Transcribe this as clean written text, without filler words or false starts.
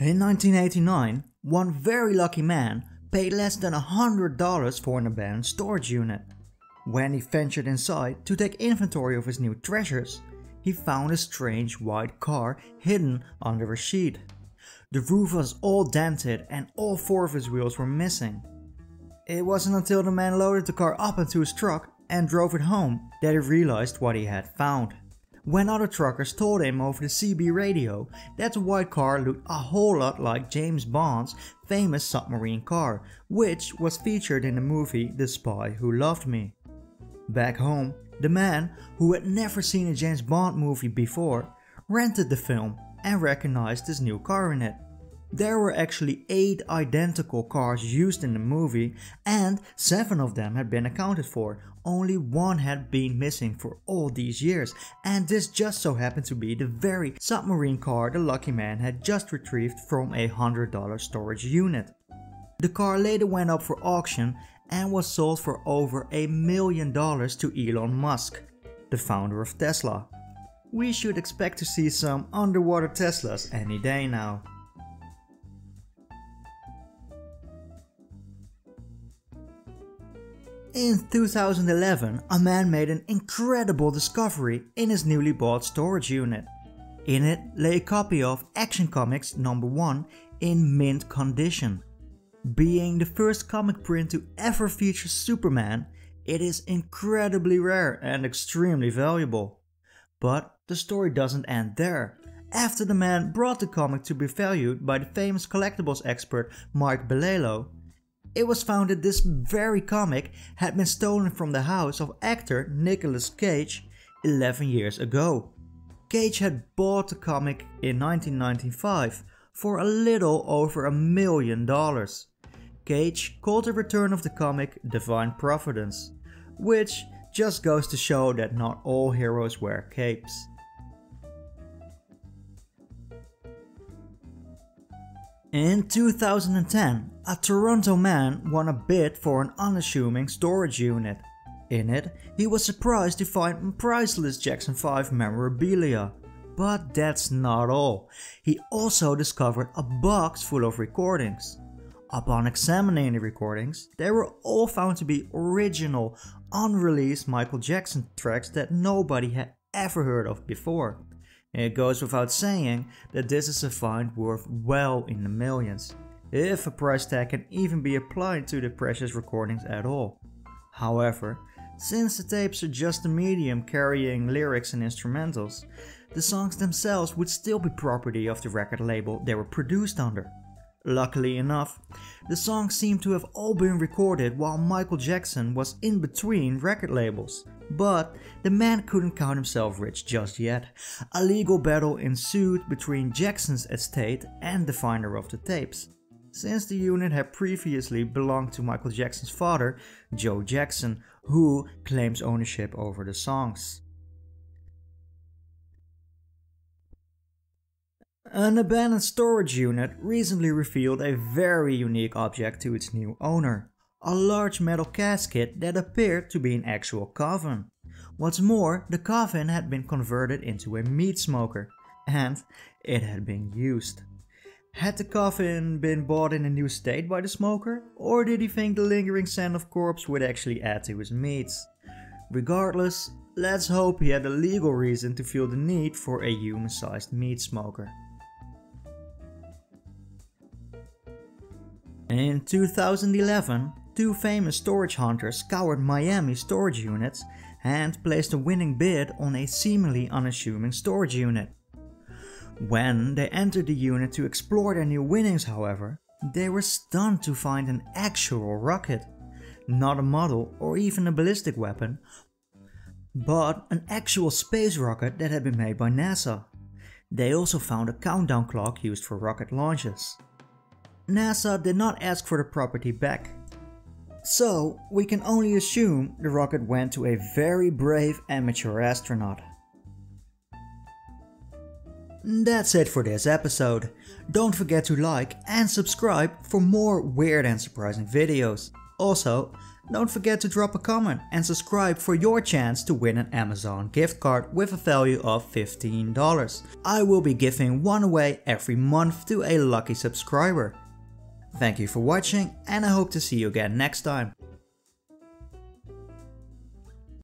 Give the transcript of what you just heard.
In 1989, one very lucky man paid less than $100 for an abandoned storage unit. When he ventured inside to take inventory of his new treasures, he found a strange white car hidden under a sheet. The roof was all dented and all 4 of his wheels were missing. It wasn't until the man loaded the car up into his truck and drove it home that he realized what he had found. When other truckers told him over the CB radio that the white car looked a whole lot like James Bond's famous Submarine Car, which was featured in the movie The Spy Who Loved Me. Back home, the man, who had never seen a James Bond movie before, rented the film and recognized his new car in it. There were actually 8 identical cars used in the movie and 7 of them had been accounted for. Only 1 had been missing for all these years, and this just so happened to be the very submarine car the lucky man had just retrieved from a $100 storage unit. The car later went up for auction and was sold for over $1 million to Elon Musk, the founder of Tesla. We should expect to see some underwater Teslas any day now. In 2011, a man made an incredible discovery in his newly bought storage unit. In it lay a copy of Action Comics #1 in mint condition. Being the first comic print to ever feature Superman, it is incredibly rare and extremely valuable. But the story doesn't end there. After the man brought the comic to be valued by the famous collectibles expert Mike Bellalo, it was found that this very comic had been stolen from the house of actor Nicolas Cage 11 years ago. Cage had bought the comic in 1995 for a little over $1 million. Cage called the return of the comic divine providence, which just goes to show that not all heroes wear capes. In 2010, a Toronto man won a bid for an unassuming storage unit. In it, he was surprised to find priceless Jackson 5 memorabilia. But that's not all. He also discovered a box full of recordings. Upon examining the recordings, they were all found to be original, unreleased Michael Jackson tracks that nobody had ever heard of before. It goes without saying that this is a find worth well in the millions, if a price tag can even be applied to the precious recordings at all. However, since the tapes are just a medium carrying lyrics and instrumentals, the songs themselves would still be property of the record label they were produced under. Luckily enough, the songs seem to have all been recorded while Michael Jackson was in between record labels. But the man couldn't count himself rich just yet. A legal battle ensued between Jackson's estate and the finder of the tapes, since the unit had previously belonged to Michael Jackson's father, Joe Jackson, who claims ownership over the songs. An abandoned storage unit recently revealed a very unique object to its new owner. A large metal casket that appeared to be an actual coffin. What's more, the coffin had been converted into a meat smoker, and it had been used. Had the coffin been bought in a new state by the smoker, or did he think the lingering scent of corpse would actually add to his meats? Regardless, let's hope he had a legal reason to feel the need for a human-sized meat smoker. In 2011, 2 famous storage hunters scoured Miami storage units and placed a winning bid on a seemingly unassuming storage unit. When they entered the unit to explore their new winnings, however, they were stunned to find an actual rocket. Not a model or even a ballistic weapon, but an actual space rocket that had been made by NASA. They also found a countdown clock used for rocket launches. NASA did not ask for the property back, so we can only assume the rocket went to a very brave amateur astronaut. That's it for this episode. Don't forget to like and subscribe for more weird and surprising videos. Also, Don't forget to drop a comment and subscribe for your chance to win an Amazon gift card with a value of $15. I will be giving one away every month to a lucky subscriber. Thank you for watching and I hope to see you again next time.